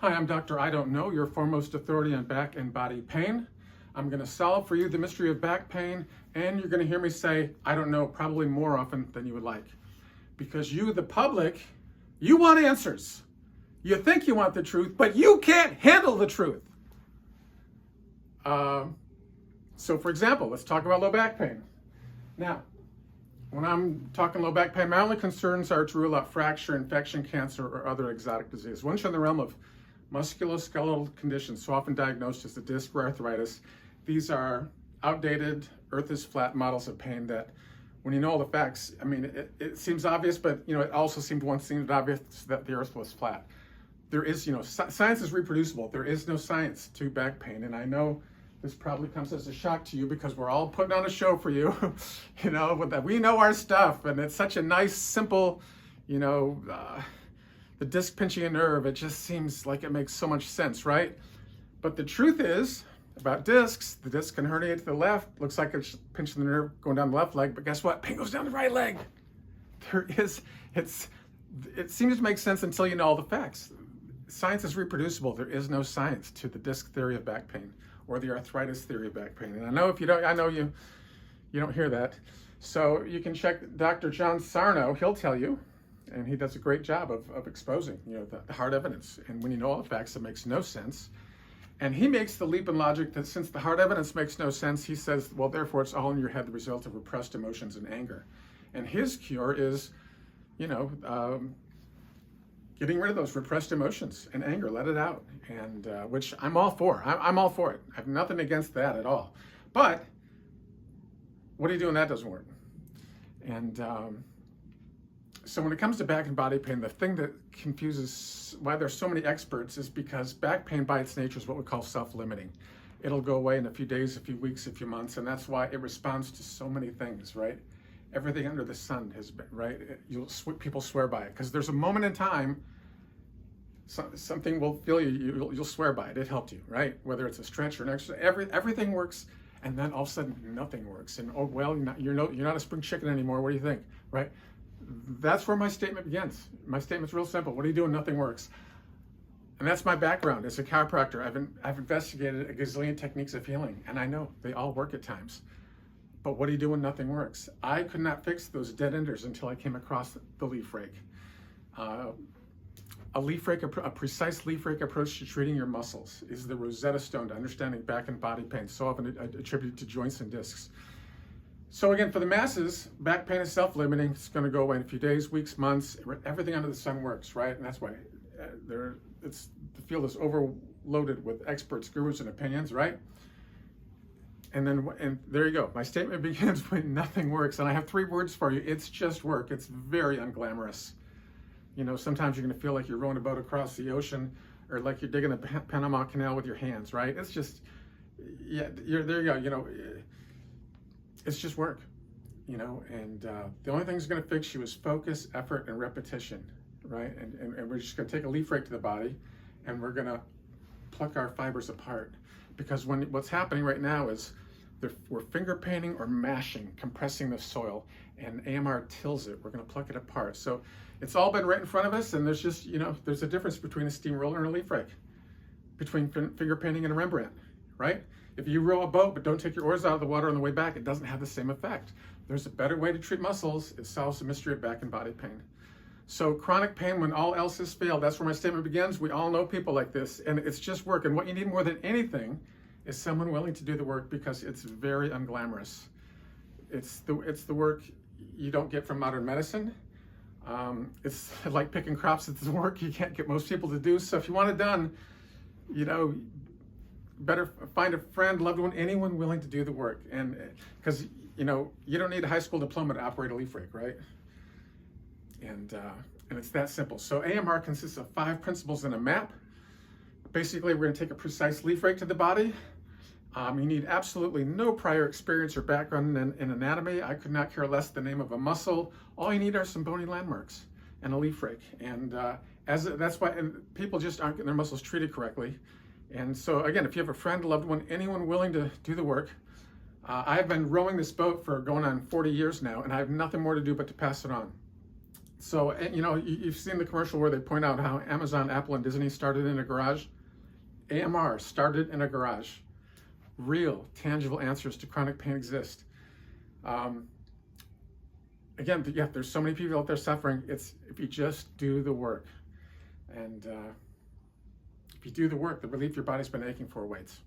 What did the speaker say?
Hi, I'm Dr. I Don't Know, your foremost authority on back and body pain. I'm going to solve for you the mystery of back pain, and you're going to hear me say, I don't know, probably more often than you would like. Because you, the public, you want answers. You think you want the truth, but you can't handle the truth. So for example, let's talk about low back pain. Now, when I'm talking low back pain, my only concerns are to rule out fracture, infection, cancer, or other exotic disease. Once you're in the realm of musculoskeletal conditions, so often diagnosed as the disc or arthritis, these are outdated, earth is flat models of pain that, when you know all the facts, I mean, it seems obvious, but it also once seemed obvious that the earth was flat. There is, science is reproducible. There is no science to back pain, and I know this probably comes as a shock to you because we're all putting on a show for you, that we know our stuff, and it's such a nice, simple, the disc pinching a nerve, it just seems like it makes so much sense, right? But the truth is, about discs, the disc can herniate to the left, looks like it's pinching the nerve going down the left leg, but guess what? Pain goes down the right leg. It seems to make sense until you know all the facts. Science is reproducible. There is no science to the disc theory of back pain or the arthritis theory of back pain. And I know you don't hear that. So you can check Dr. John Sarno, he'll tell you, and he does a great job of exposing, the hard evidence. And when you know all the facts, it makes no sense. And he makes the leap in logic that since the hard evidence makes no sense, he says, well, therefore it's all in your head, the result of repressed emotions and anger. And his cure is, getting rid of those repressed emotions and anger, let it out. And which I'm all for. I'm all for it. I have nothing against that at all. But what do you do when that doesn't work? And so when it comes to back and body pain, the thing that confuses why there's so many experts is because back pain by its nature is what we call self-limiting. It'll go away in a few days, a few weeks, a few months, and that's why it responds to so many things, right? Everything under the sun has been, right? People swear by it because there's a moment in time something will feel you'll swear by it. It helped you, right? Whether it's a stretch or an exercise, everything works, and then all of a sudden nothing works. And oh well, you're not a spring chicken anymore. What do you think, right? That's where my statement begins. My statement's real simple. What do you do when nothing works? And that's my background as a chiropractor. I've investigated a gazillion techniques of healing, and I know they all work at times. But what do you do when nothing works? I could not fix those dead enders until I came across the leaf rake. A precise leaf rake approach to treating your muscles is the Rosetta Stone to understanding back and body pain, so often attributed to joints and discs. So again, for the masses, back pain is self-limiting. It's going to go away in a few days, weeks, months. Everything under the sun works, right? And that's why the field is overloaded with experts, gurus, and opinions, right? And there you go. My statement begins when nothing works. And I have 3 words for you. It's just work. It's very unglamorous. Sometimes you're going to feel like you're rowing a boat across the ocean or like you're digging a Panama Canal with your hands, right? It's just, there you go. It's just work, and the only thing that's going to fix you is focus, effort, and repetition, right? And we're just going to take a leaf rake to the body and we're going to pluck our fibers apart. Because what's happening right now is we're finger painting or mashing, compressing the soil, and AMR tills it. We're going to pluck it apart. So it's all been right in front of us, and there's just, there's a difference between a steamroller and a leaf rake, between finger painting and a Rembrandt, right? If you row a boat but don't take your oars out of the water on the way back, it doesn't have the same effect. There's a better way to treat muscles. It solves the mystery of back and body pain. So chronic pain when all else has failed, that's where my statement begins. We all know people like this, and it's just work. And what you need more than anything is someone willing to do the work because it's very unglamorous. It's the work you don't get from modern medicine. It's like picking crops. It's the work you can't get most people to do. So if you want it done, better find a friend, loved one, anyone willing to do the work. And because, you don't need a high school diploma to operate a leaf rake, right? And it's that simple. So AMR consists of 5 principles and a map. Basically, we're going to take a precise leaf rake to the body. You need absolutely no prior experience or background in anatomy. I could not care less the name of a muscle. All you need are some bony landmarks and a leaf rake. And that's why people just aren't getting their muscles treated correctly. And so again, if you have a friend, loved one, anyone willing to do the work, I've been rowing this boat for going on 40 years now, and I have nothing more to do but to pass it on. So, and, you know, you've seen the commercial where they point out how Amazon, Apple, and Disney started in a garage. AMR started in a garage. Real, tangible answers to chronic pain exist. Again, yeah, there's so many people out there suffering. It's if you just do the work. And if you do the work, the relief your body's been aching for waits.